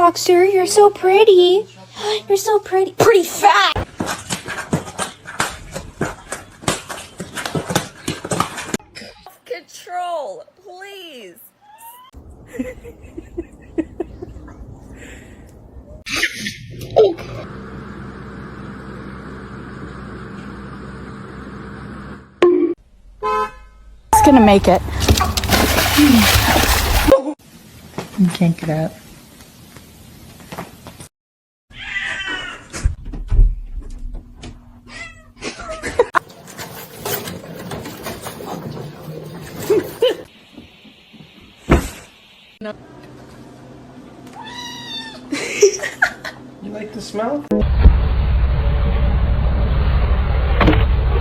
Boxer. You're so pretty. You're so pretty. Pretty fat. Control, please. It's gonna make it. You can't get up. You like the smell?